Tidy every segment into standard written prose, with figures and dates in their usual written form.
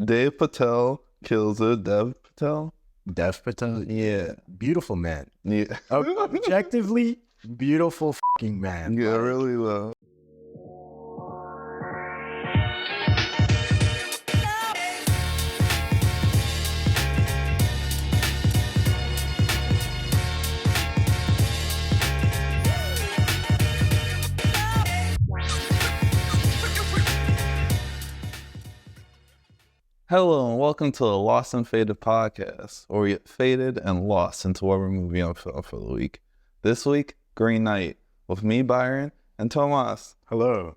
Dave Patel kills it. Dev Patel. Dev Patel, yeah, beautiful man. Yeah. Objectively beautiful fucking man. Yeah, Like, really well. Hello and welcome to the Lost and Faded podcast, where we get faded and lost into whatever movie I'm film for the week. This week, Green Knight, with me, Byron, and Tomas. Hello.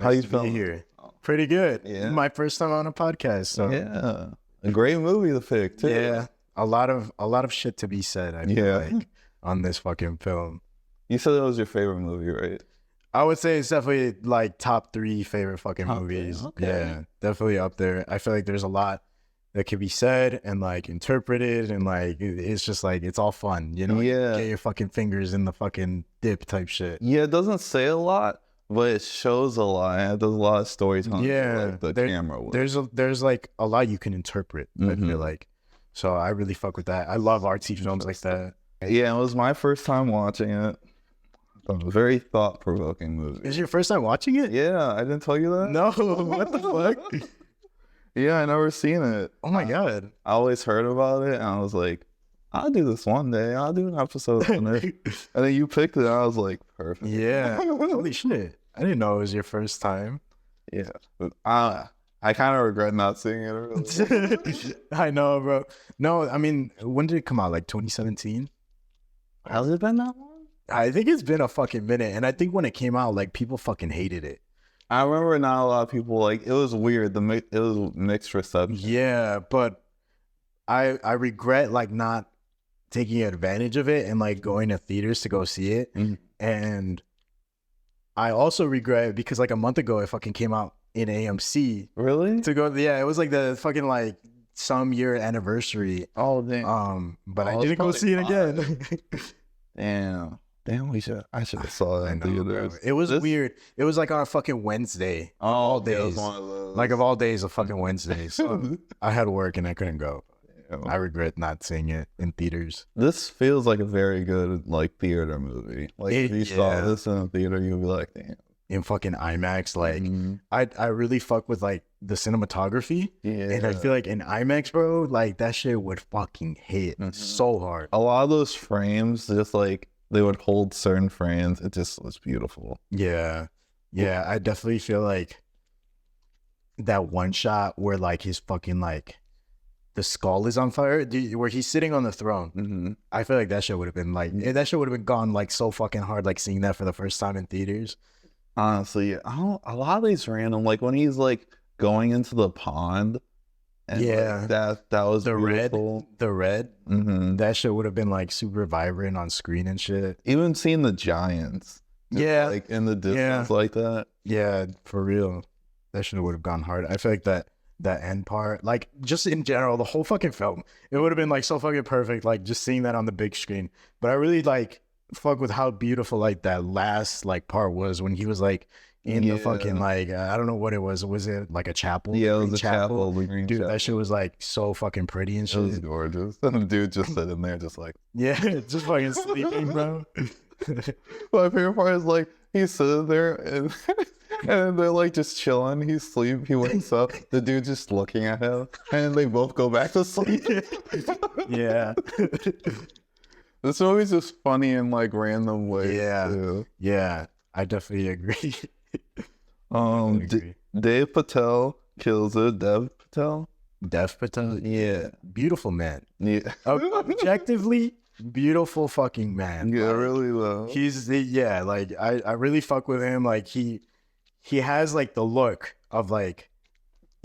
How you Nice to be feeling? here? Pretty good. Yeah. My first time on a podcast. So Yeah, a great movie to pick too. yeah, a lot of shit to be said. I feel like on this fucking film. You said it was your favorite movie, right? I would say it's definitely like top 3 favorite fucking Top movies. 3, okay. Yeah, definitely up there. I feel like there's a lot that can be said and like interpreted, and like it's just like it's all fun, you know? Yeah. Get your fucking fingers in the fucking dip type shit. Yeah, it doesn't say a lot, but it shows a lot. It does a lot of storytelling. Yeah, like the camera would. There's like a lot you can interpret. I Mhm. feel like, so I really fuck with that. I love artsy films like that. Yeah, it was my first time watching it. It was a very thought-provoking movie. Is your first time watching it? Yeah, I didn't tell you that? No, what the fuck? Yeah, I never seen it. Oh my god. I always heard about it, and I was like, I'll do this one day. I'll do an episode on it. And then you picked it, and I was like, perfect. Yeah. Holy shit. I didn't know it was your first time. Yeah. But I kind of regret not seeing it earlier. I know, bro. No, I mean, when did it come out? Like 2017? Has it been that long? I think it's been a fucking minute. And I think when it came out, like people fucking hated it. I remember not a lot of people, like, it was weird. It was mixed reception. Yeah, but I regret like not taking advantage of it and like going to theaters to go see it. Mhm. And I also regret because like a month ago it fucking came out in AMC Really? to go. Yeah, it was like the fucking like some year anniversary. Oh, damn. But I Oh, it's didn't go probably see it again. Damn, I should have saw that I in know, bro. theaters. It was This- weird. It was like on a fucking Wednesday. All days. One of those. Like of all days, a fucking Wednesday. So I had work and I couldn't go. Yeah. I regret not seeing it in theaters. This feels like a very good like theater movie. Like if you saw Yeah. this in a theater, you'd be like, damn. In fucking IMAX, like Mhm. I really fuck with like the cinematography, Yeah. and I feel like in IMAX, bro, like that shit would fucking hit Mhm. so hard. A lot of those frames, just like they would hold certain frames. It just was beautiful. Yeah, yeah, I definitely feel like that one shot where like his fucking like the skull is on fire, where he's sitting on the throne. Mm-hmm. I feel like that shit would have been like that shit would have been gone like so fucking hard, like seeing that for the first time in theaters. Honestly, a lot of these random, like when he's like going into the pond. And Yeah. like, that was The beautiful. red, Mm-hmm. that shit would have been like super vibrant on screen and shit. Even seeing the giants. just, Yeah. like in the distance like that. Yeah, for real. That shit would have gone hard. I feel like that end part, like just in general, the whole fucking film, it would have been like so fucking perfect, like just seeing that on the big screen. But I really like fuck with how beautiful like that last like part was when he was like in the fucking like I don't know what it was. Was it like a chapel? Yeah, it Green was a chapel. The green Dude, chapel. that shit was like so fucking pretty and It was shit. gorgeous. And the dude just sitting there, just like. Yeah, just fucking sleeping, bro. My favorite part is like he's sitting there and and they're like just chilling. He's asleep. He wakes up. The dude just looking at him, and they both go back to sleep. Yeah. This movie's just funny in like random ways. Yeah. too. Yeah, I definitely agree. Dave Patel kills it. Dev Patel. Dev Patel, yeah, beautiful man. Yeah. Objectively beautiful fucking man. Yeah, Like, really though. he's yeah, like I really fuck with him. Like he has like the look of like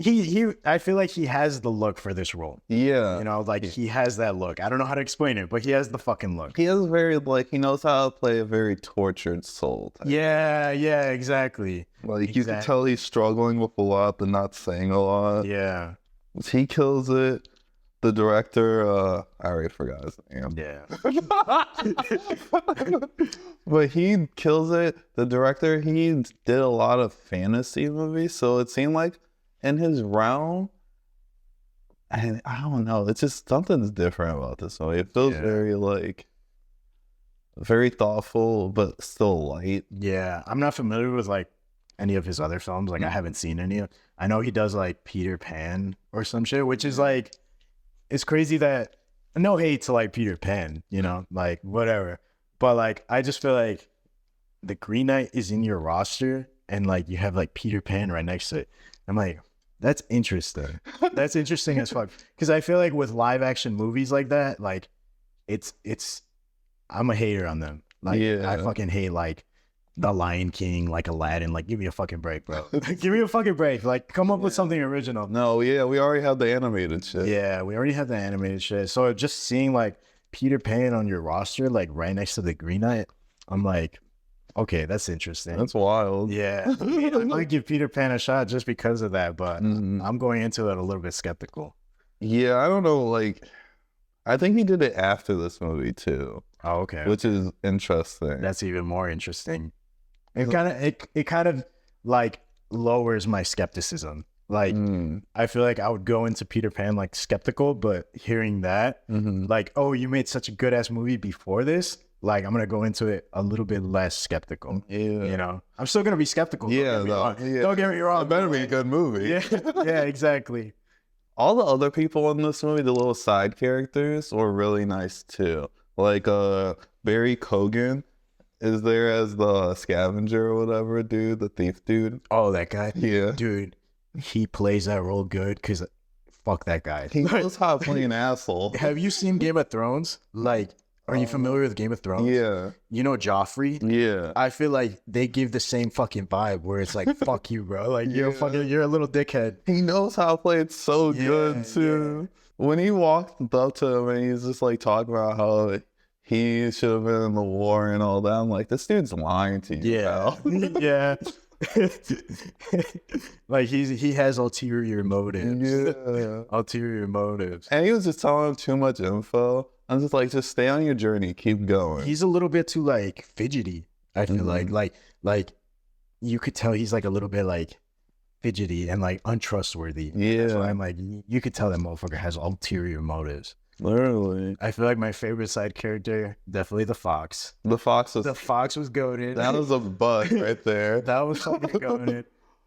I feel like he has the look for this role. Yeah. You know, like he has that look. I don't know how to explain it, but he has the fucking look. He has very like he knows how to play a very tortured soul type. Yeah, exactly. Like you can Exactly. tell he's struggling with a lot, but not saying a lot. Yeah. He kills it. The director, I already forgot his name. Yeah. But he kills it. The director, he did a lot of fantasy movies, so it seemed like in his realm, And I don't know, it's just something's different about this movie. It feels very like very thoughtful, but still light. Yeah, I'm not familiar with like any of his other films. Like I haven't seen any of. I know he does like Peter Pan or some shit, which is like, it's crazy that no hate to like Peter Pan, you know, like whatever. But like I just feel like the Green Knight is in your roster, and like you have like Peter Pan right next to it. I'm like, that's interesting. That's interesting as fuck. Because I feel like with live action movies like that, like it's I'm a hater on them. Like I fucking hate like The Lion King, like Aladdin. Like give me a fucking break, bro. Give me a fucking break. Like come up with something original. No, yeah, we already have the animated shit. Yeah, we already have the animated shit. So just seeing like Peter Pan on your roster, like right next to the Green Knight, I'm like, okay, that's interesting. That's wild. Yeah, I mean, I might give Peter Pan a shot just because of that, but I'm going into it a little bit skeptical. Yeah, I don't know. Like, I think he did it after this movie too. Oh, okay. Which is interesting. That's even more interesting. It kind of like lowers my skepticism. Like I feel like I would go into Peter Pan like skeptical, but hearing that, like, oh, you made such a good ass movie before this, like I'm gonna go into it a little bit less skeptical. Yeah, you know, I'm still gonna be skeptical. Yeah, don't get me wrong. It better be a good movie. Yeah, yeah, exactly. All the other people in this movie, the little side characters, were really nice too. Like Barry Cogan is there as the scavenger or whatever, dude, the thief dude. Oh, that guy. Yeah, dude, he plays that role good because fuck that guy. He knows how to play an asshole. Have you seen Game of Thrones? Like, are you familiar with Game of Thrones? Yeah. You know Joffrey? Yeah. I feel like they give the same fucking vibe where it's like, fuck you, bro. Like, you're a little dickhead. He knows how to play it so good, too. Yeah. When he walked up to him and he's just like talking about how he should have been in the war and all that, I'm like, this dude's lying to you. Yeah. Yeah. Like he has ulterior motives. Yeah. Ulterior motives. And he was just telling him too much info. I'm just like, just stay on your journey, keep going. He's a little bit too like fidgety. I feel like you could tell he's like a little bit like fidgety and like untrustworthy. Yeah. So I'm like, you could tell that motherfucker has ulterior motives. Literally. I feel like my favorite side character, definitely the fox. The fox was goated. That was a bug right there. That was fucking goated.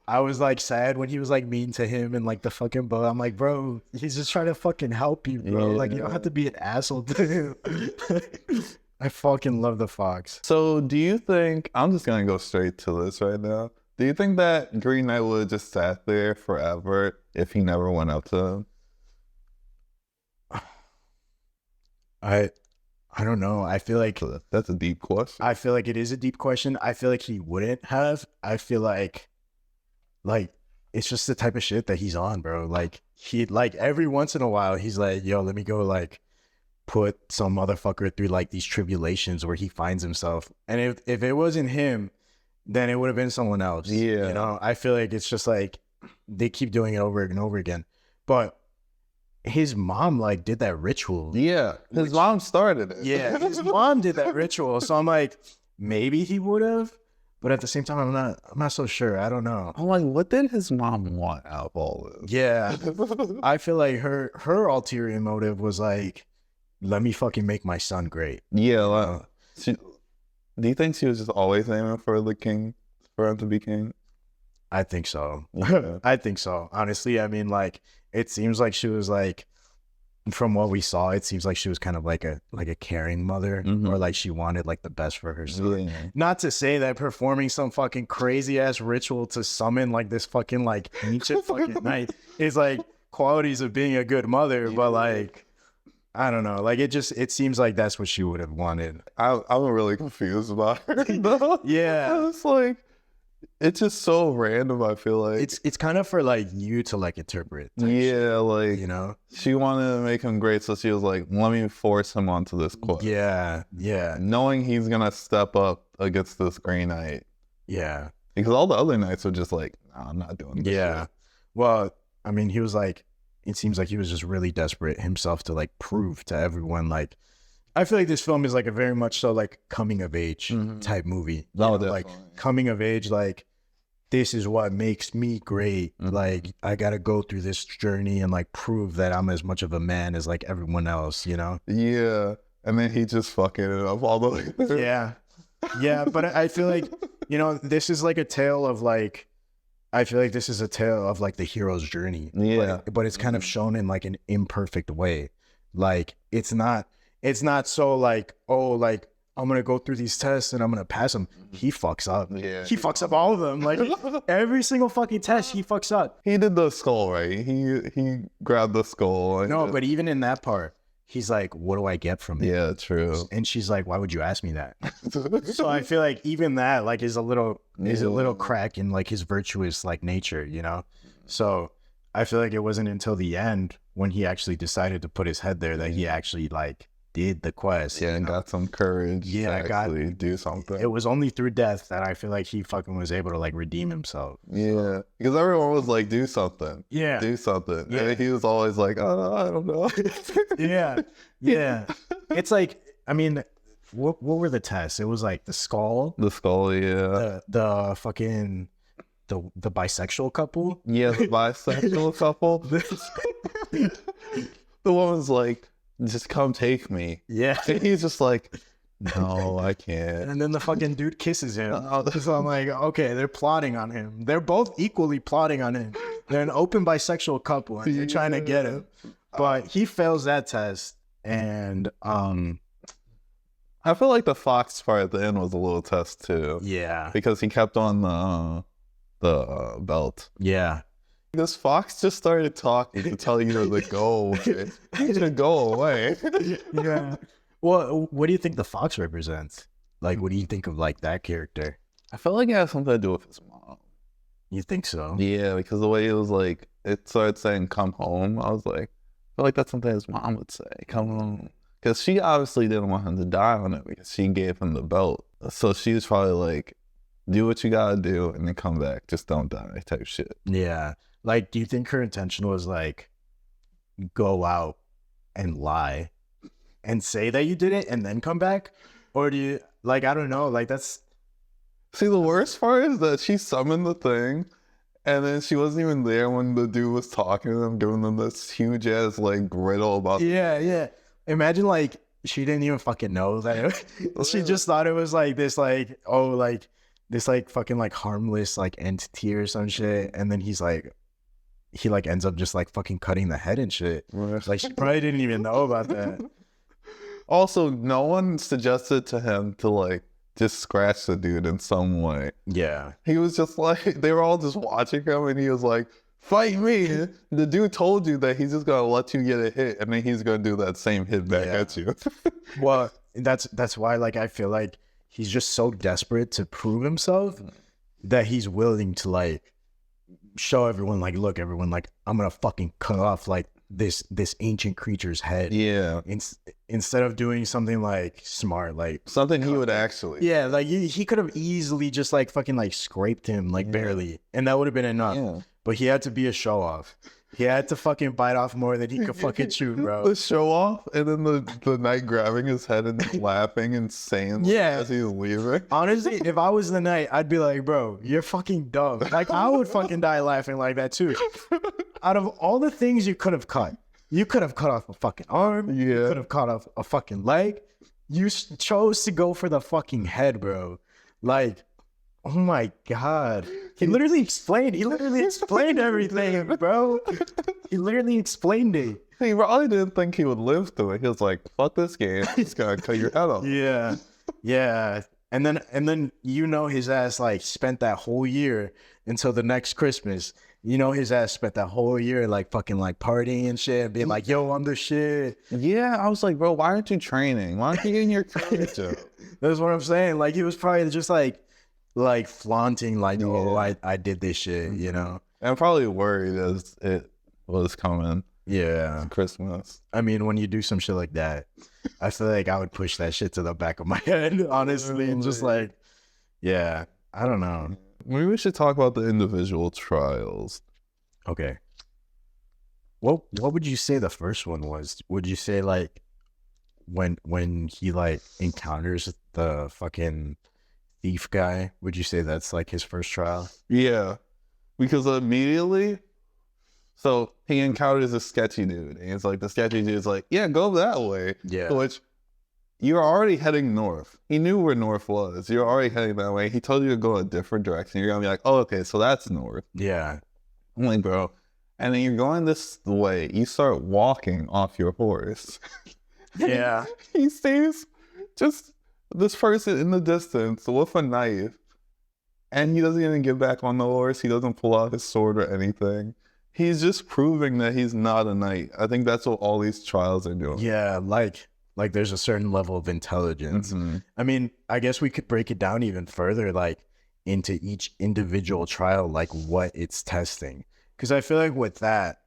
I was like sad when he was like mean to him and like the fucking boat. I'm like, bro, he's just trying to fucking help you, bro. Yeah. Like you don't have to be an asshole to him. I fucking love the fox. So do you think, I'm just gonna go straight to this right now. Do you think that Green Knight would have just sat there forever if he never went up to him? I don't know. I feel like that's a deep question. I feel like it is a deep question. I feel like he wouldn't have. I feel like it's just the type of shit that he's on, bro. Like he like every once in a while he's like, yo, let me go like put some motherfucker through like these tribulations where he finds himself. And if it wasn't him, then it would have been someone else. Yeah. You know, I feel like it's just like they keep doing it over and over again. But his mom like did that ritual. Yeah. His mom started it. Yeah. His mom did that ritual. So I'm like, maybe he would have. But at the same time, I'm not so sure. I don't know. I'm like, what did his mom want out of all this? Yeah. I feel like her ulterior motive was like, let me fucking make my son great. Yeah. Do you think she was just always aiming for the king, for him to be king? I think so. Yeah. I think so. Honestly, I mean, like, it seems like she was like, from what we saw, it seems like she was kind of like a caring mother, or like she wanted like the best for her son. Yeah. Not to say that performing some fucking crazy ass ritual to summon like this fucking like ancient fucking knight is like qualities of being a good mother, but like, I don't know. Like it seems like that's what she would have wanted. I'm really confused about her. Yeah, it's like, it's just so random. I feel like it's kind of for like you to like interpret. Yeah, like, you know, she wanted to make him great, so she was like, let me force him onto this quest. Yeah, knowing he's gonna step up against this Grey Knight. Yeah, because all the other knights were just like, nah, I'm not doing this. Yeah, shit. Well, I mean, he was like, it seems like he was just really desperate himself to like prove to everyone. Like, I feel like this film is like a very much so like coming of age type movie. No, like coming of age, like this is what makes me great. Like, I gotta go through this journey and like prove that I'm as much of a man as like everyone else, you know? Yeah. And then he just fucking it up all the way through. Yeah, but I feel like, you know, this is like a tale of like, I feel like this is a tale of like the hero's journey. Yeah. But it's kind of shown in like an imperfect way. Like, it's not so like, oh, like, I'm gonna go through these tests and I'm gonna pass them. He fucks up. Yeah. He fucks up all of them. Like, every single fucking test, he fucks up. He did the skull, right? He grabbed the skull. And No, but even in that part, he's like, what do I get from it? yeah, true. And she's like, why would you ask me that? So I feel like even that like is a little crack in like his virtuous like nature, you know? So I feel like it wasn't until the end when he actually decided to put his head there that he actually like did the quest. Yeah, and got some courage Yeah, to actually do something. It was only through death that I feel like he fucking was able to like redeem himself. Yeah, because everyone was like, do something. Yeah. Do something. Yeah. And he was always like, oh, I don't know. Yeah. It's like, I mean, what were the tests? It was like the skull, The skull, yeah. the fucking the bisexual couple. Yeah, the bisexual couple. The woman's like, just come take me. Yeah. And he's just like, no, I can't. And then the fucking dude kisses him. So I'm like, okay, they're plotting on him. They're both equally plotting on him. They're an open bisexual couple and they're trying to get him. But he fails that test. And I feel like the fox part at the end was a little test too. yeah. Because he kept on the belt. Yeah. This fox just started talking to tell you to go away. You to go away. Yeah. Well, what do you think the fox represents? Like, what do you think of like that character? I felt like it had something to do with his mom. You think so? Yeah, because the way it was like, it started saying "come home." I was like, I feel like that's something his mom would say, "come home," because she obviously didn't want him to die on it because she gave him the belt. So she was probably like, "Do what you gotta do and then come back. Just don't die," type shit. Yeah. Like, do you think her intention was like, go out and lie and say that you did it and then come back? Or do you, like, I don't know, like that's... See, the worst part is that she summoned the thing and then she wasn't even there when the dude was talking to them, giving them this huge ass like riddle about... Yeah. Imagine like, she didn't even fucking know that she just thought it was like this, like, oh, like, this like fucking like harmless like entity or some shit. And then he like ends up just like fucking cutting the head and shit. Like, she probably didn't even know about that. Also, no one suggested to him to like just scratch the dude in some way. Yeah. He was just like, they were all just watching him and he was like, fight me. The dude told you that he's just gonna let you get a hit and then he's gonna do that same hit back at you. Well, that's why like I feel like he's just so desperate to prove himself that he's willing to like show everyone like, look, everyone, like, I'm gonna fucking cut off like this ancient creature's head. Yeah. Instead of doing something like smart, like Something he would actually. yeah, like he could have easily just like fucking like scraped him like barely, and that would have been enough. Yeah. But he had to be a show off. He had to fucking bite off more than he could fucking chew, bro. The show off and then the knight grabbing his head and laughing and saying as he's leaving. Honestly, if I was the knight, I'd be like, bro, you're fucking dumb. Like, I would fucking die laughing like that too. Out of all the things you could have cut, you could have cut off a fucking arm. Yeah. You could have cut off a fucking leg. You chose to go for the fucking head, bro. Like, oh my God. He literally explained everything, bro. He literally explained it. He probably didn't think he would live through it. He was like, fuck this game. He's gonna cut your head off. Yeah. And then you know his ass like spent that whole year until the next Christmas. You know his ass spent that whole year like fucking like partying and shit, being like, yo, I'm the shit. Yeah, I was like, bro, why aren't you training? Why aren't you getting your courage up? That's what I'm saying. Like, he was probably just like flaunting like, oh, I did this shit, you know? I'm probably worried as it was coming. Yeah. Christmas. I mean, when you do some shit like that, I feel like I would push that shit to the back of my head, honestly. And just like, yeah, I don't know. Maybe we should talk about the individual trials. Okay. What would you say the first one was? Would you say like when he like encounters the fucking thief guy, would you say that's like his first trial? Yeah, because immediately, so he encounters a sketchy dude, and it's like the sketchy dude's like, "Yeah, go that way." Yeah. Which you're already heading north. He knew where north was. You're already heading that way. He told you to go a different direction. You're gonna be like, "Oh, okay, so that's north." Yeah. I'm like, bro. And then you're going this way. You start walking off your horse. Yeah. He sees just this person in the distance with a knife. And he doesn't even get back on the horse. He doesn't pull out his sword or anything. He's just proving that he's not a knight. I think that's what all these trials are doing. Yeah, like there's a certain level of intelligence. Mhm. I mean, I guess we could break it down even further, like into each individual trial, like what it's testing. Because I feel like with that,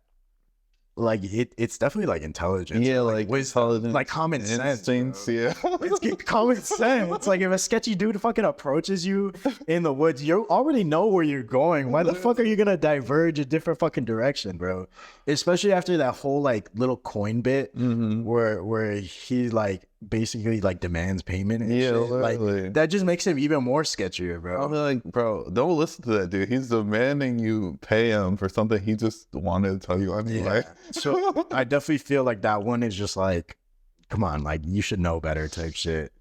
like it's definitely like intelligence. Yeah, like wisdom, intelligence, like common sense. instincts, Bro. yeah. It's common sense. It's like if a sketchy dude fucking approaches you in the woods, you already know where you're going. Why the fuck are you gonna diverge a different fucking direction, bro? Especially after that whole like little coin bit where he like basically like demands payment and shit. Literally. Like that just makes him even more sketchier, bro. I'll be like, bro, don't listen to that dude. He's demanding you pay him for something he just wanted to tell you anyway. Yeah. So I definitely feel like that one is just like, come on, like you should know better type shit.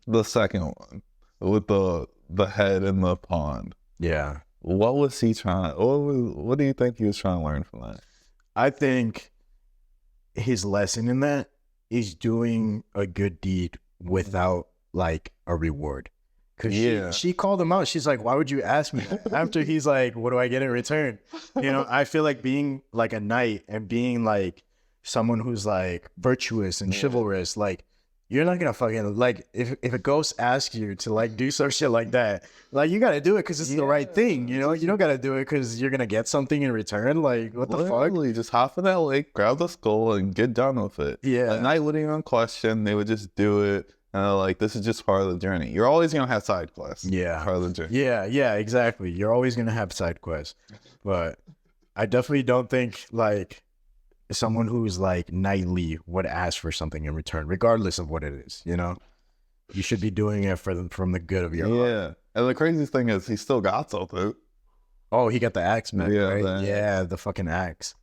The second one with the head in the pond. Yeah. What was he trying? What do you think he was trying to learn from that? I think his lesson in that is doing a good deed without like a reward. Cause she called him out. She's like, why would you ask me that? After he's like, what do I get in return? You know, I feel like being like a knight and being like someone who's like virtuous and chivalrous, like you're not gonna fucking like if a ghost asks you to like do some shit like that, like you gotta do it because it's the right thing, you know. You don't gotta do it because you're gonna get something in return. Like what the fuck? Just hop in that lake, grab the skull, and get done with it. Yeah. At night wouldn't even question. They would just do it. Like this is just part of the journey. You're always gonna have side quests. Yeah. Part of the journey. Yeah, exactly. You're always gonna have side quests, but I definitely don't think like someone who's like knightly would ask for something in return, regardless of what it is. You know, you should be doing it from the good of your heart. Yeah. And the craziest thing is he still got something. Oh, he got the axe back, Yeah, right? Yeah, the fucking axe.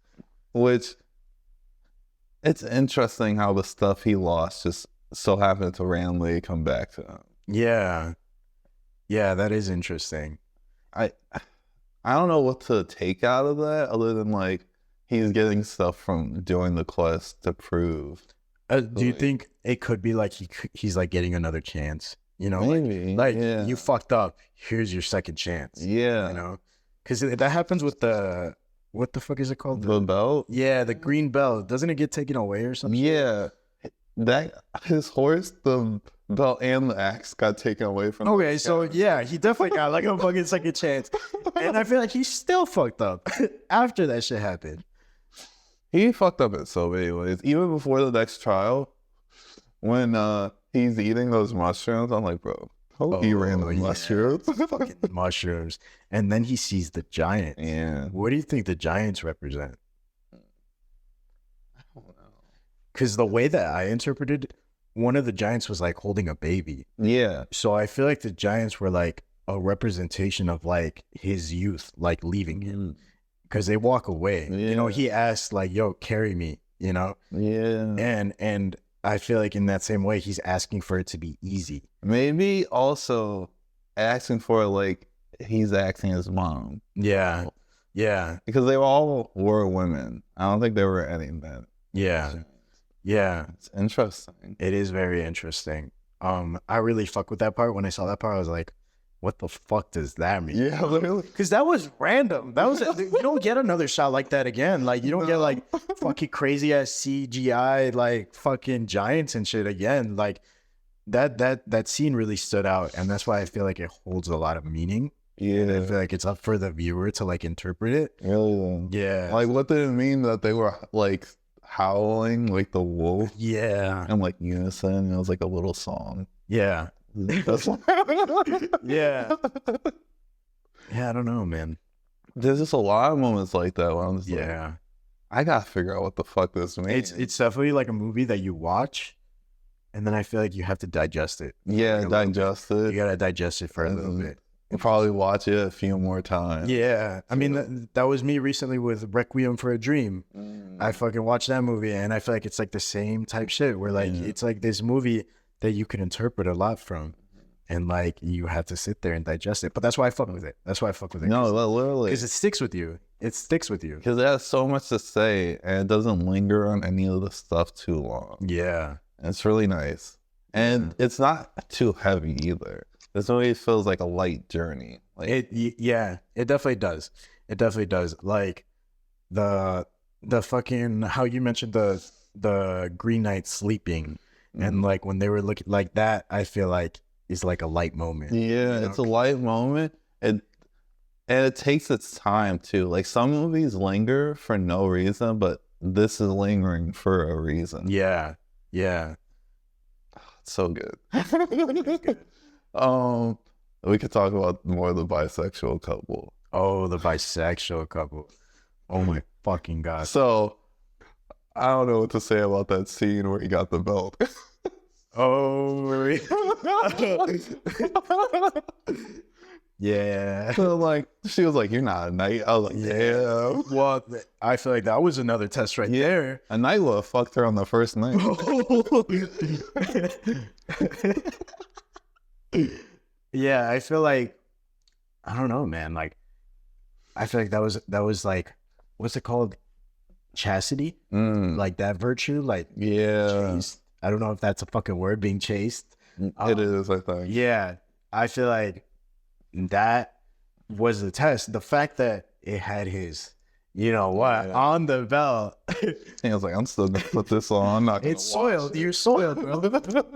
Which it's interesting how the stuff he lost just so happened to randomly come back to him. Yeah, that is interesting. I don't know what to take out of that other than like he's getting stuff from doing the quest to prove. Do you think it could be like he's like getting another chance? You know, Maybe. like you fucked up. Here's your second chance. Yeah. You know, because that happens with the what the fuck is it called? The belt? Yeah, the green belt. Doesn't it get taken away or something? Yeah. That his horse, the belt, and the axe got taken away from him. Okay, so yeah, he definitely got like a fucking second chance. And I feel like he's still fucked up after that shit happened. He fucked up in so many ways. Even before the next trial, when he's eating those mushrooms, I'm like, bro, don't eat random mushrooms. Fucking mushrooms. And then he sees the giants. Yeah. What do you think the giants represent? Because the way that I interpreted, one of the giants was like holding a baby. Yeah. So I feel like the giants were like a representation of like his youth, like leaving him. Because they walk away. Yeah. You know, he asked like, yo, carry me, you know? Yeah. And I feel like in that same way, he's asking for it to be easy. Maybe also asking for like he's asking his mom. Yeah. Yeah. Because they all were women. I don't think there were any men. Yeah. Yeah. It's interesting. It is very interesting. I really fuck with that part. When I saw that part, I was like, what the fuck does that mean? Yeah, literally. Because that was random. That was you don't get another shot like that again. Like you don't get like fucking crazy ass CGI like fucking giants and shit again. Like that scene really stood out, and that's why I feel like it holds a lot of meaning. Yeah. And I feel like it's up for the viewer to like interpret it. Really though. Yeah. Like what did it mean that they were like howling like the wolf Yeah. and like unison, and it was like a little song. Yeah. That's Yeah. Yeah, I don't know, man. There's just a lot of moments like that where I'm just like, Yeah. I gotta figure out what the fuck this means. It's definitely like a movie that you watch and then I feel like you have to digest it. Yeah, Like, a little bit. digest You it. gotta digest it for a little And bit. I'll probably watch it a few more times. Yeah, I mean that was me recently with Requiem for a Dream. I fucking watched that movie, and I feel like it's like the same type shit where like Yeah. it's like this movie that you can interpret a lot from, and like you have to sit there and digest it. But that's why I fuck with it. That's why I fuck with it. No, literally. because it sticks with you. It sticks with you. Because it has so much to say and it doesn't linger on any of the stuff too long. Yeah, And it's really nice. And it's not too heavy either. This movie feels like a light journey. Like yeah, it definitely does. It definitely does. Like the fucking how you mentioned the Green Knight sleeping, and like when they were looking like that, I feel like is like a light moment. yeah, it's a light moment. And it takes its time too. Like some movies linger for no reason, but this is lingering for a reason. Yeah, yeah. It's so good. We could talk about more of the bisexual couple. Oh, the bisexual couple. Oh my fucking god. So I don't know what to say about that scene where he got the belt. Oh, yeah. So like she was like, "You're not a knight." I was like, "Yeah." Well, I feel like that was another test right there. A knight would have fucked her on the first night. Yeah, I feel like I don't know, man. Like I feel like that was like what's it called? Chastity? Like that virtue? Like Yeah, chaste. I don't know if that's a fucking word, being chaste. it is. I think. Yeah, I feel like that was the test. The fact that it had his, you know what, on the belt. He was like, "I'm still gonna put this on. I'm not gonna It's soiled. You're soiled, bro.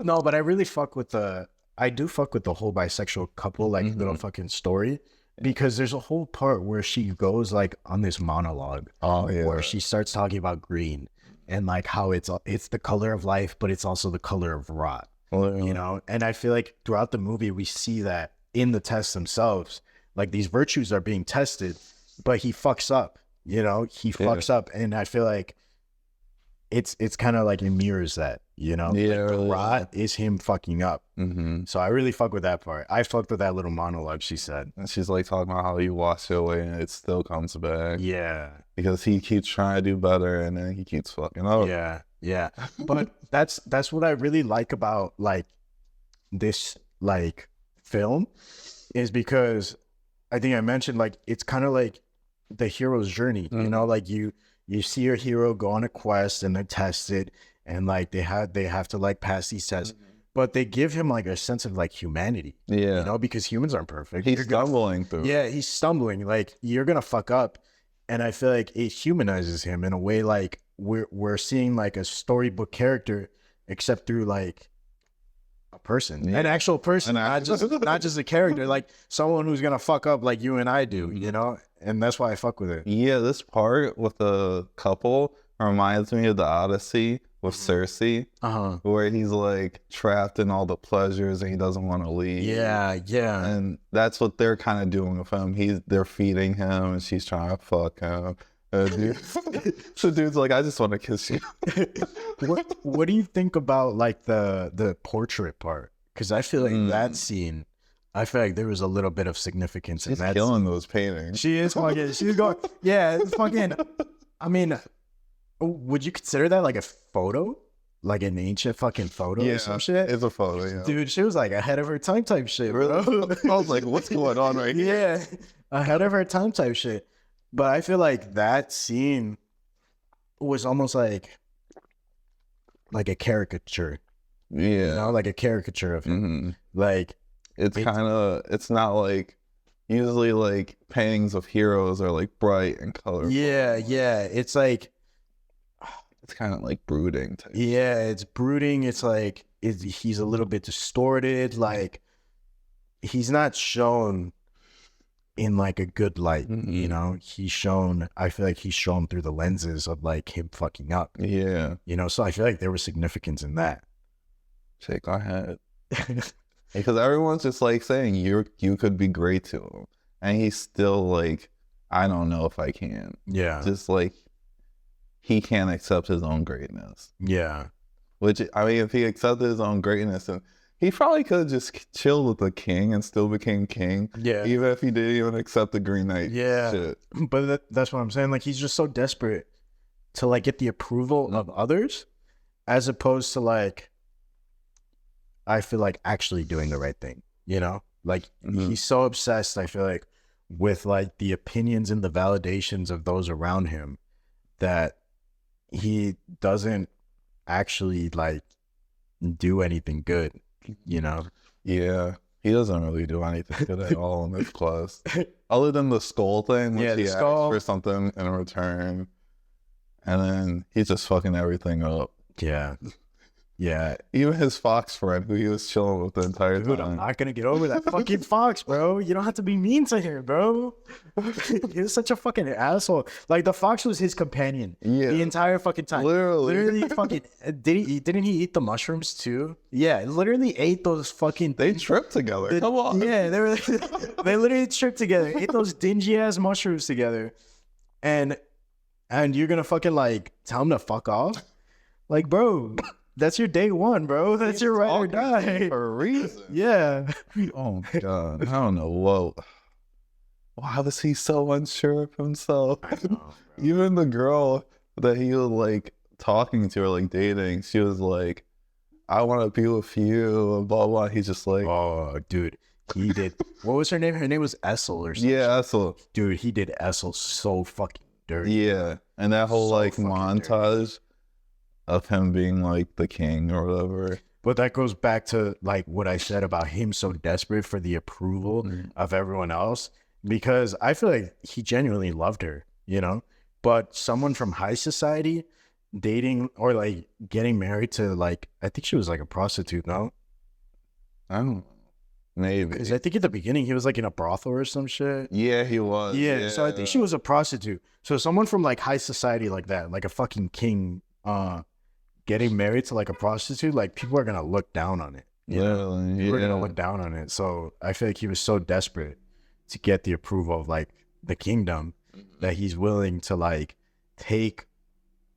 No, but I really fuck with I do fuck with the whole bisexual couple, like little fucking story, because there's a whole part where she goes like on this monologue, Oh yeah. where she starts talking about green and like how it's the color of life, but it's also the color of rot, you know. And I feel like throughout the movie we see that in the tests themselves, like these virtues are being tested, but he fucks up, you know, he fucks up, and I feel like it's kind of like it mirrors that, you know. Yeah, Like, the really. rot is him fucking up. Mm-hmm. So I really fuck with that part. I fucked with that little monologue she said. And she's like talking about how you wash it away and it still comes back Yeah, because he keeps trying to do better and then he keeps fucking up. yeah. But that's what I really like about like this like film, is because I think I mentioned like it's kind of like the hero's journey, you know, like you see your hero go on a quest and they're tested, and like they have to like pass these tests, but they give him like a sense of like humanity, Yeah. you know, because humans aren't perfect. He's stumbling through. Yeah, he's stumbling. Like you're gonna fuck up, and I feel like it humanizes him in a way. Like we're seeing like a storybook character, except through like a person, an actual person, not just a character, like someone who's gonna fuck up like you and I do, you know. And that's why I fuck with it. Yeah, this part with the couple reminds me of the Odyssey with Cersei, where he's like trapped in all the pleasures and he doesn't want to leave. Yeah. And that's what they're kind of doing with him. They're feeding him and she's trying to fuck him. So dude's like, "I just want to kiss you." What do you think about like the portrait part? Because I feel like that scene, I feel like there was a little bit of significance in He's that. killing those paintings. She is fucking. She's going. Yeah, it's fucking. I mean, would you consider that like a photo, like an ancient fucking photo or some shit? It's a photo, yeah. Dude, she was like ahead of her time type shit, bro. I was like, "What's going on right here?" Yeah, ahead of her time type shit. But I feel like that scene was almost like a caricature, Yeah. you know, like a caricature of him. Like It's not like usually like paintings of heroes are like bright and colorful. yeah, it's like It's kind of like brooding type. it's brooding. It's like he's a little bit distorted. Like he's not shown in like a good light, you know. He's shown. I feel like he's shown through the lenses of like him fucking up. Yeah. You know, so I feel like there was significance in that. Shake our head. Because everyone's just like saying you could be great to him. And he's still like, "I don't know if I can." Yeah. Just like he can't accept his own greatness. Yeah. Which, I mean, if he accepted his own greatness, and he probably could have just chilled with the king and still became king. Yeah. Even if he didn't even accept the Green Knight. Yeah. Shit. But that's what I'm saying. Like, he's just so desperate to like get the approval of others, as opposed to like, I feel like actually doing the right thing. You know, like he's so obsessed, I feel like, with like the opinions and the validations of those around him that he doesn't actually like do anything good, you know? Yeah. He doesn't really do anything good at all in this class. Other than the skull thing, which he asked for something in return. And then he's just fucking everything up. Yeah. Yeah. Even his fox friend, who he was chilling with the entire Dude, time. I'm not gonna get over that fucking fox, bro. You don't have to be mean to him, bro. He was such a fucking asshole. Like, the fox was his companion the entire fucking time. Literally fucking didn't he eat the mushrooms too? Yeah, literally ate those fucking. They tripped together. Come on. Yeah, they literally tripped together, ate those dingy ass mushrooms together, and you're gonna fucking like tell him to fuck off? Like, bro. That's your day one, bro. That's your ride or die. For a reason. Yeah. Oh, God. I don't know. Whoa. Why was he so unsure of himself? I know, Even the girl that he was, like, talking to or, like, dating, she was like, I want to be with you, and blah, blah. He's just like... Oh, dude. He did... What was her name? Her name was Essel or something. Yeah, Essel. Dude, he did Essel so fucking dirty. Yeah. And that whole, like, montage... of him being like the king or whatever. But that goes back to like what I said about him so desperate for the approval of everyone else, because I feel like he genuinely loved her, you know? But someone from high society dating or like getting married to like, I think she was like a prostitute, no? I don't know. Maybe. Because I think at the beginning he was like in a brothel or some shit. Yeah, he was. Yeah, so I think she was a prostitute. So someone from like high society like that, like a fucking king, getting married to like a prostitute, like people are gonna look down on it. We're gonna look down on it. So I feel like he was so desperate to get the approval of like the kingdom that he's willing to like take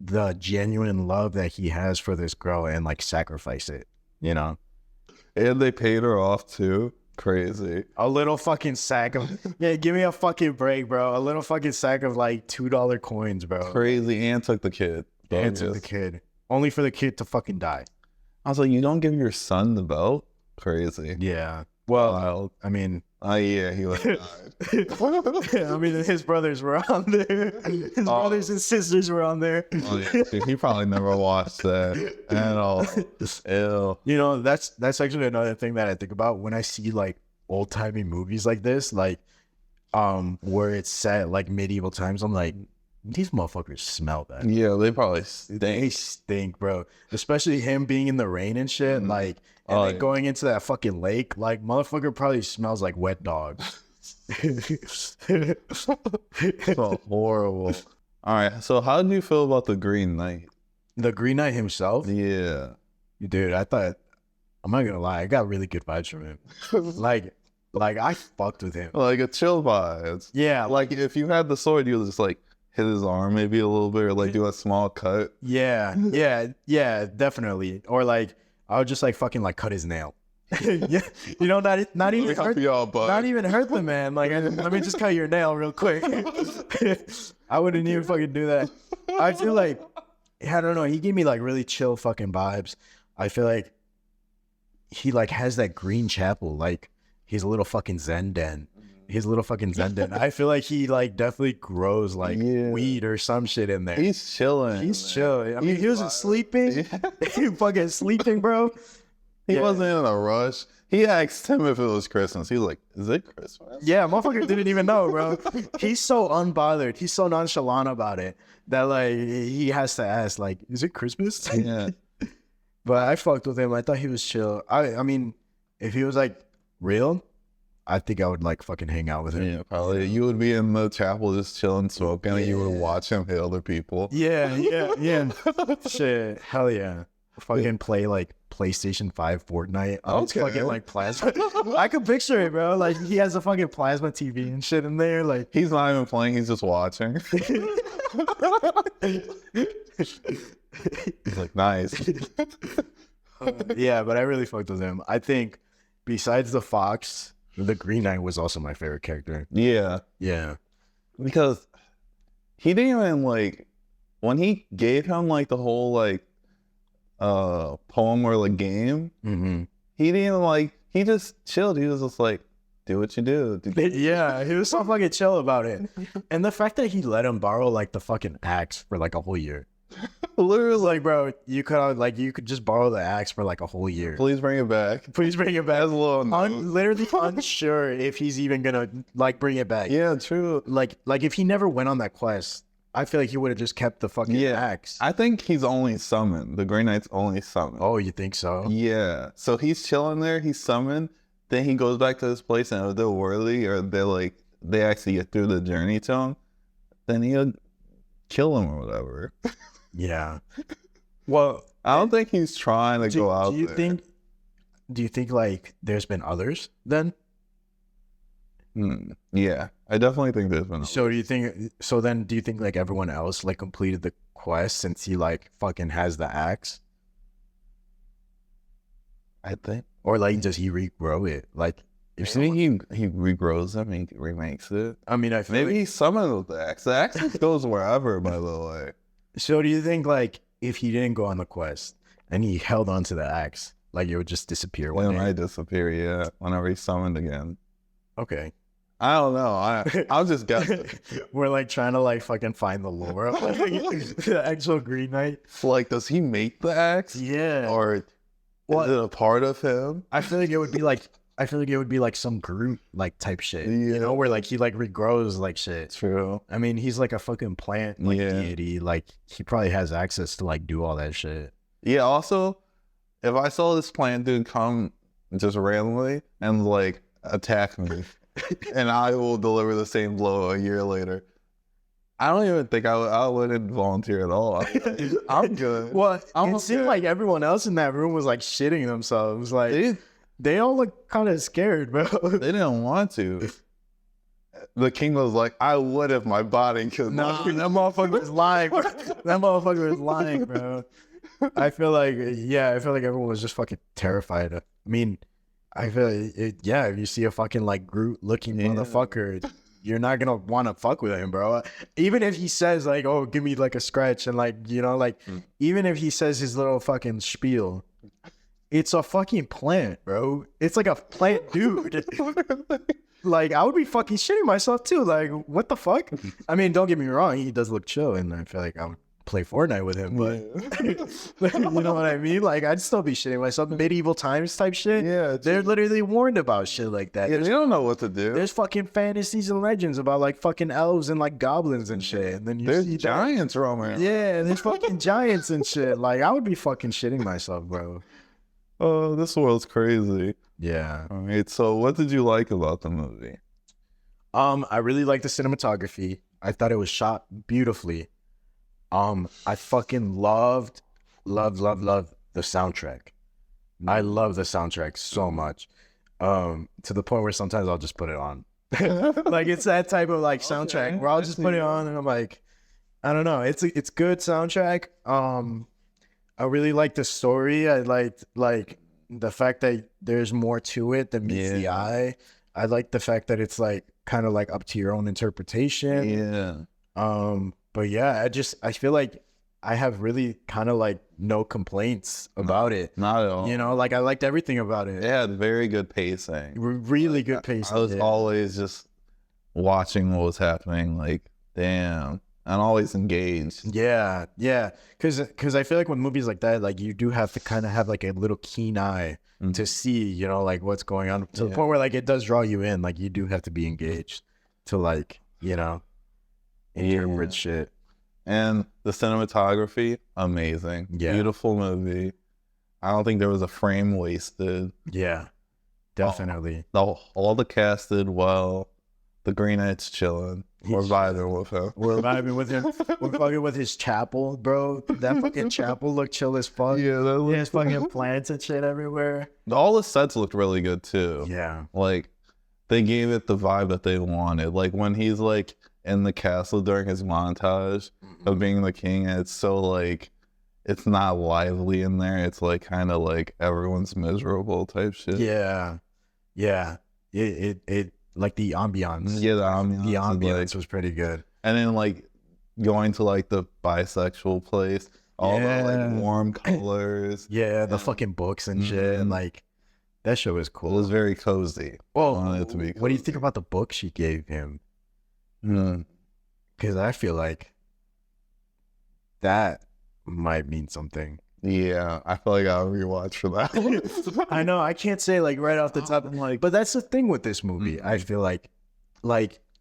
the genuine love that he has for this girl and like sacrifice it, you know? And they paid her off too. Crazy. A little fucking sack of give me a fucking break, bro. A little fucking sack of like $2 coins, bro. Crazy. And took the kid. And took the kid. Only for the kid to fucking die. I was like, you don't give your son the belt? Crazy. Yeah. Well, I mean... yeah, he would have died. I mean, his brothers were on there. His brothers and sisters were on there. Oh, yeah. Dude, he probably never watched that at all. Ew. You know, that's actually another thing that I think about when I see, like, old-timey movies like this, like, where it's set, like, medieval times. I'm like... These motherfuckers smell that. Yeah, they probably stink. They stink, bro. Especially him being in the rain and shit. Like, and then going into that fucking lake. Like, motherfucker probably smells like wet dog. So horrible. All right, so how do you feel about the Green Knight? The Green Knight himself? Yeah. Dude, I'm not gonna lie, I got really good vibes from him. Like I fucked with him. Like a chill vibes. Yeah. Like if you had the sword, you would just like hit his arm maybe a little bit or like do a small cut. Yeah, definitely. Or like I would just like fucking like cut his nail. Yeah, you know, not even hurt, not even hurt the man. Like, let me just cut your nail real quick. I wouldn't even fucking do that. I feel like, I don't know. He gave me like really chill fucking vibes. I feel like he like has that green chapel, like he's a little fucking Zen den. He's a little fucking Zen den. I feel like he like definitely grows like weed or some shit in there. He's chilling. He's chilling. I mean, he wasn't sleeping. He fucking sleeping, bro. He wasn't in a rush. He asked him if it was Christmas. He was like, is it Christmas? Yeah, motherfucker didn't even know, bro. He's so unbothered. He's so nonchalant about it that like he has to ask, like, is it Christmas? Yeah. But I fucked with him. I thought he was chill. I mean, if he was like real, I think I would like fucking hang out with him. Yeah, probably. You would be in the chapel just chilling, smoking, and you would watch him hit other people. Yeah. Shit, hell yeah. Fucking play like PlayStation 5 Fortnite. Okay. Fucking like plasma. I could picture it, bro. Like he has a fucking plasma TV and shit in there. Like he's not even playing, he's just watching. He's like, nice. Yeah, but I really fucked with him. I think besides the Fox, the Green Knight was also my favorite character. Yeah, Yeah. because he didn't even like when he gave him like the whole like poem or like game. Mm-hmm. He didn't even like. He just chilled. He was just like, do what you do. Yeah, he was so fucking chill about it. And the fact that he let him borrow like the fucking axe for like a whole year. Literally, like, bro, you could just borrow the axe for like a whole year. Please bring it back. Please bring it back. That's a little Literally unsure if he's even gonna like bring it back. Yeah, true. Like if he never went on that quest, I feel like he would have just kept the fucking axe. I think he's only summoned. The Green Knight's only summoned. Oh, you think so? Yeah. So he's chilling there. He's summoned. Then he goes back to this place, and if they're worthy or they actually get through the journey to him, then he'll kill him or whatever. Yeah. Well, I don't think he's trying to go out there. Do you think like there's been others then? Yeah, I definitely think there's been. So do you think like everyone else like completed the quest since he like fucking has the axe? I think. Or like does he regrow it? Like if he regrows them, he remakes it. I mean, I feel maybe he summoned with the axe. The axe goes wherever, by the way. So do you think like if he didn't go on the quest and he held onto the axe, like it would just disappear one day? It might disappear, yeah. Whenever he's summoned again. Okay. I don't know. I'll just guessing. We're like trying to like fucking find the lore of like, the actual Green Knight. Like, does he make the axe? Yeah. Or is it a part of him? I feel like it would be like some Groot like type shit. Yeah. You know, where like he like regrows like shit. True. I mean, he's like a fucking plant like deity. Like he probably has access to like do all that shit. Yeah, also, if I saw this plant dude come just randomly and like attack me, and I will deliver the same blow a year later, I don't even think I wouldn't volunteer at all. I'm good. Well, it seemed like everyone else in that room was like shitting themselves. Like they all look kind of scared, bro. They didn't want to. The king was like, I would if my body could. Nah, that motherfucker was lying, bro. That motherfucker was lying, bro. I feel like everyone was just fucking terrified. I mean, I feel like if you see a fucking like Groot looking motherfucker, you're not gonna want to fuck with him, bro. Even if he says like, "Oh, give me like a scratch," and like even if he says his little fucking spiel, it's a fucking plant, bro. It's like a plant dude. Like I would be fucking shitting myself too. Like what the fuck? I mean, don't get me wrong, he does look chill, and I feel like I would play Fortnite with him, but you know what I mean? Like I'd still be shitting myself. Medieval times type shit. Yeah, they're literally warned about shit like that. Yeah, they don't know what to do. There's fucking fantasies and legends about like fucking elves and like goblins and shit. And then there's giants roaming. Yeah, there's fucking giants and shit. Like I would be fucking shitting myself, bro. Oh, this world's crazy. Yeah. All right. So, what did you like about the movie? I really liked the cinematography. I thought it was shot beautifully. I fucking loved the soundtrack. I love the soundtrack so much. To the point where sometimes I'll just put it on. Like it's that type of like soundtrack where I'll just put it on and I'm like, I don't know. It's good soundtrack. I really like the story. I liked like the fact that there's more to it than meets the eye. I like the fact that it's like kind of like up to your own interpretation. Yeah. But yeah, I feel like I have really kind of like no complaints about it. Not at all. You know, like I liked everything about it. It had very good pacing. Really good pacing. I was always just watching what was happening. Like, damn. I'm always engaged. Yeah. Because I feel like with movies like that, like you do have to kind of have like a little keen eye to see, you know, like what's going on to the point where like it does draw you in. Like you do have to be engaged to like, you know, interpret shit. And the cinematography, amazing. Yeah. Beautiful movie. I don't think there was a frame wasted. Yeah. Definitely. All the cast did well. The Green Knight's chilling. We're vibing with him. We're vibing with him. We're fucking with his chapel, bro. That fucking chapel looked chill as fuck. Yeah, there's fucking plants and shit everywhere. All the sets looked really good too. Yeah. Like they gave it the vibe that they wanted. Like when he's like in the castle during his montage of being the king, and it's it's not lively in there. It's like kind of like everyone's miserable type shit. Yeah, yeah. It like the ambiance. Yeah, The is, ambiance like, was pretty good. and then like going to like the bisexual place, all the Yeah. like warm colors. Yeah, the fucking books and shit. Mhm. Like that show was It cool. was very cozy. Well, I wanted it to be what do you think cozy. about the book she gave him? Mm. Because I feel like that might mean something. Yeah, I feel like I'll rewatch for that. I know I can't say like right off the top, I'm like, but that's the thing with this movie. I feel like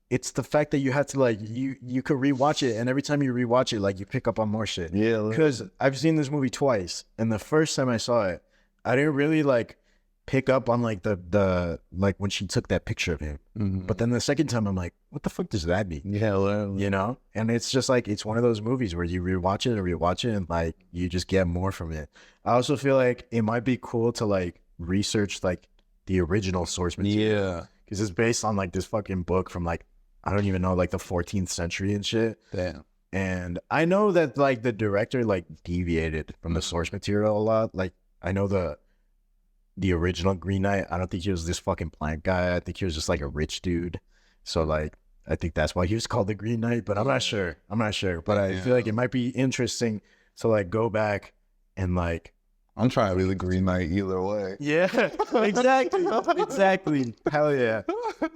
it's the fact that you have to like you could rewatch it, and every time you rewatch it, like you pick up on more shit. yeah, Because I've seen this movie twice, and the first time I saw it, I didn't really like pick up on like the like when she took that picture of him. But then the second time, I'm like, what the fuck does that mean? yeah, literally. You know? And it's just like it's one of those movies where you rewatch it, and like you just get more from it. I also feel like it might be cool to like research like the original source material. Yeah, Because it's based on like this fucking book from like I don't even know, like the 14th century and shit. damn. And I know that like the director like deviated from the source material a lot. Like I know the original Green Knight, I don't think he was this fucking plank guy. I think he was just like a rich dude. So like I think that's why he was called the Green Knight, but I'm not sure. But I feel like it might be interesting to like go back and like I'm trying to be the Green Knight either way. yeah, exactly. Hell yeah.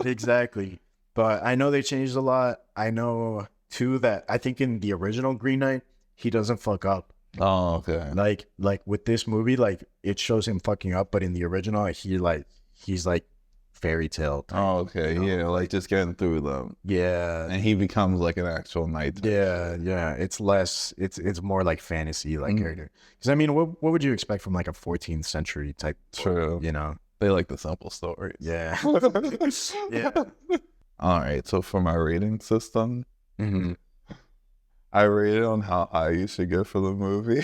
Exactly. But I know they changed a lot. I know too that I think in the original Green Knight, he doesn't fuck up. Oh, okay. Like with this movie, like it shows him fucking up, but in the original, he's like fairy tale type. Oh, okay. Yeah, like just getting through them, Yeah. and he becomes like an actual knight. Yeah. It's less it's more like fantasy like character. Because I mean, what would you expect from like a 14th century type book, True. you know? They like the simple stories. Yeah. Yeah. All right. So for my rating system, Mm-hmm. I rate it on how high you should get for the movie.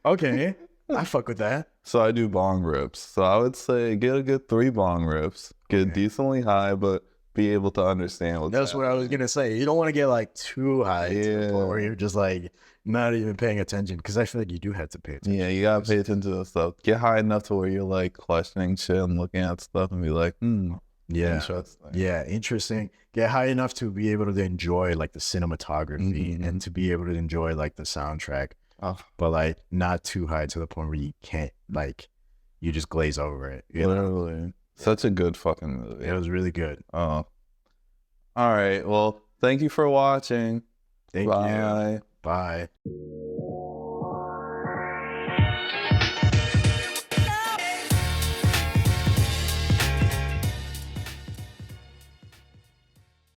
Okay. I fuck with that. So I do bong rips. So I would say get a good 3 bong rips. Get decently high, but be able to understand what's That's what I was gonna say. You don't want to get like too high to the point where you're just like not even paying attention. Because I feel like you do have to pay attention. Yeah, you gotta pay attention to stuff. Get high enough to where you're like questioning shit and looking at stuff and be like, Yeah. interesting. Yeah, interesting. Get high enough to be able to enjoy like the cinematography and to be able to enjoy like the soundtrack, but like not too high to the point where you can't like you just glaze over it. You know? Literally. Such a good fucking movie. It was really good. Oh. All right. Well, thank you for watching. Thank Bye. you. Bye.